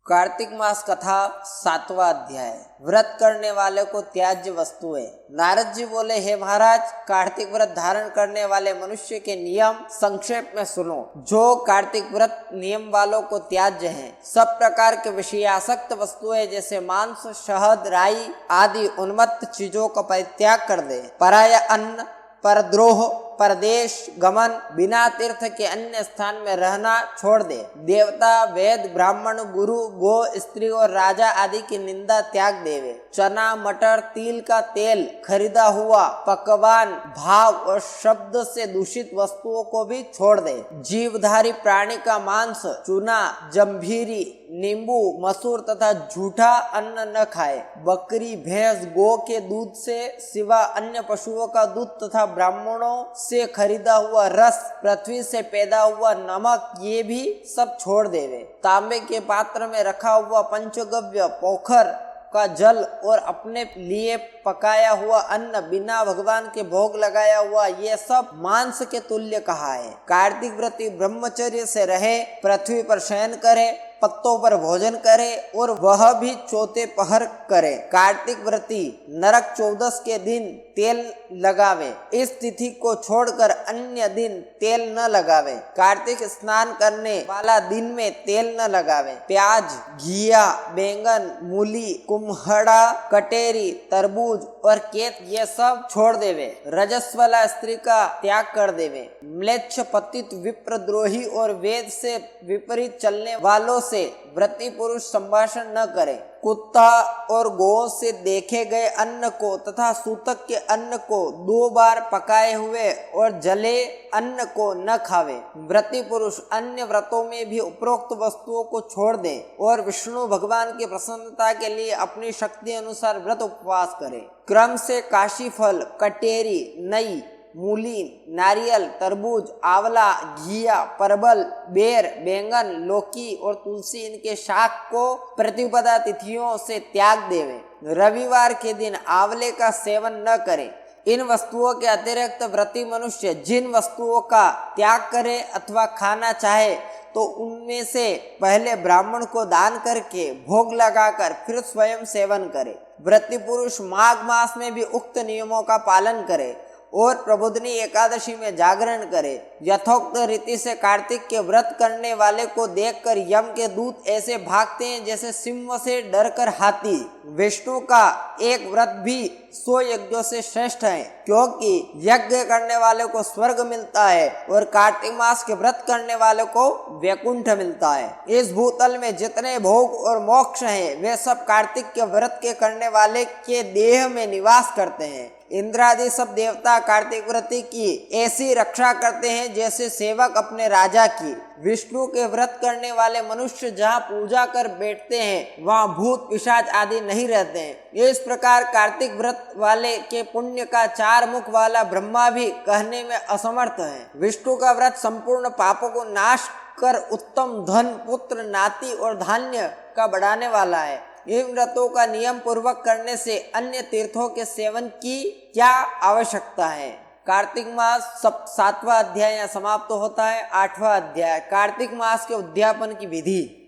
कार्तिक मास कथा 7वां अध्याय। व्रत करने वाले को त्याज्य वस्तुएं। नारद जी बोले, हे महाराज, कार्तिक व्रत धारण करने वाले मनुष्य के नियम संक्षेप में सुनो। जो कार्तिक व्रत नियम वालों को त्याज्य हैं, सब प्रकार के विषयासक्त वस्तुएं जैसे मांस, शहद, राई आदि उन्मत्त चीजों का परित्याग कर दे। पराया अन्न, परद्रोह, परदेश गमन, बिना तीर्थ के अन्य स्थान में रहना छोड़ दे। देवता, वेद, ब्राह्मण, गुरु, गो, स्त्री और राजा आदि की निंदा त्याग देवे। चना, मटर, तिल का तेल, खरीदा हुआ पकवान, भाव और शब्द से दूषित वस्तुओं को भी छोड़ दे। जीवधारी प्राणी का मांस, चूना, जम्भीरी, नींबू, मसूर तथा झूठा अन्न न खाए। बकरी, भैंस, गो के दूध से सिवा अन्य पशुओं का दूध तथा ब्राह्मणों से खरीदा हुआ रस, पृथ्वी से पैदा हुआ नमक, ये भी सब छोड़ देवे। तांबे के पात्र में रखा हुआ पंचगव्य, पोखर का जल और अपने लिए पकाया हुआ अन्न, बिना भगवान के भोग लगाया हुआ, ये सब मांस के तुल्य कहा है। कार्तिक व्रती ब्रह्मचर्य से रहे, पृथ्वी पर शयन करे, पत्तों पर भोजन करे और वह भी चौथे पहर करे। कार्तिक व्रती नरक चौदस के दिन तेल लगावे। इस तिथि को छोड़कर अन्य दिन तेल न लगावे। कार्तिक स्नान करने वाला दिन में तेल न लगावे। प्याज, घिया, बैंगन, मूली, कुम्हड़ा, कटेरी, तरबूज और केत ये सब छोड़ देवे। रजस्वला स्त्री का त्याग कर देवे। म्लेच्छ, पतित, विप्रद्रोही और वेद से विपरीत चलने वालों से व्रती पुरुष संभाषण न करे। कुत्ता और गौ से देखे गए अन्न को तथा सूतक के अन्न को 2 बार पकाए हुए और जले अन्न को न खावे। व्रती पुरुष अन्य व्रतों में भी उपरोक्त वस्तुओं को छोड़ दे और विष्णु भगवान की प्रसन्नता के लिए अपनी शक्ति अनुसार व्रत उपवास करे। क्रम से काशी फल, कटेरी, नई, मूली, नारियल, तरबूज, आंवला, घिया, परवल, बेर, बैंगन, लौकी और तुलसी इनके शाक को प्रतिपदा तिथियों से त्याग देवे। रविवार के दिन आंवले का सेवन न करे। इन वस्तुओं के अतिरिक्त व्रती मनुष्य जिन वस्तुओं का त्याग करे अथवा खाना चाहे तो उनमें से पहले ब्राह्मण को दान करके भोग लगाकर फिर स्वयं सेवन करे। व्रती पुरुष माघ मास में भी उक्त नियमों का पालन करे और प्रबोधनी एकादशी में जागरण करे। यथोक्त रीति से कार्तिक के व्रत करने वाले को देखकर यम के दूत ऐसे भागते हैं जैसे सिंह से डरकर हाथी। विष्णु का एक व्रत भी 100 यज्ञों से श्रेष्ठ है, क्योंकि यज्ञ करने वाले को स्वर्ग मिलता है और कार्तिक मास के व्रत करने वाले को वैकुंठ मिलता है। इस भूतल में जितने भोग और मोक्ष हैं, वे सब कार्तिक के व्रत के करने वाले के देह में निवास करते हैं। इंद्रादि सब देवता कार्तिक व्रती की ऐसी रक्षा करते हैं जैसे सेवक अपने राजा की। विष्णु के व्रत करने वाले मनुष्य जहाँ पूजा कर बैठते हैं, वहाँ भूत पिशाच आदि नहीं रहते हैं। इस प्रकार कार्तिक व्रत वाले के पुण्य का 4 मुख वाला ब्रह्मा भी कहने में असमर्थ है। विष्णु का व्रत संपूर्ण पापों को नाश कर उत्तम धन, पुत्र, नाती और धान्य का बढ़ाने वाला है। इन व्रतों का नियम पूर्वक करने से अन्य तीर्थों के सेवन की क्या आवश्यकता है। कार्तिक मास 7वां अध्याय यहाँ समाप्त होता है। 8वां अध्याय कार्तिक मास के उद्यापन की विधि।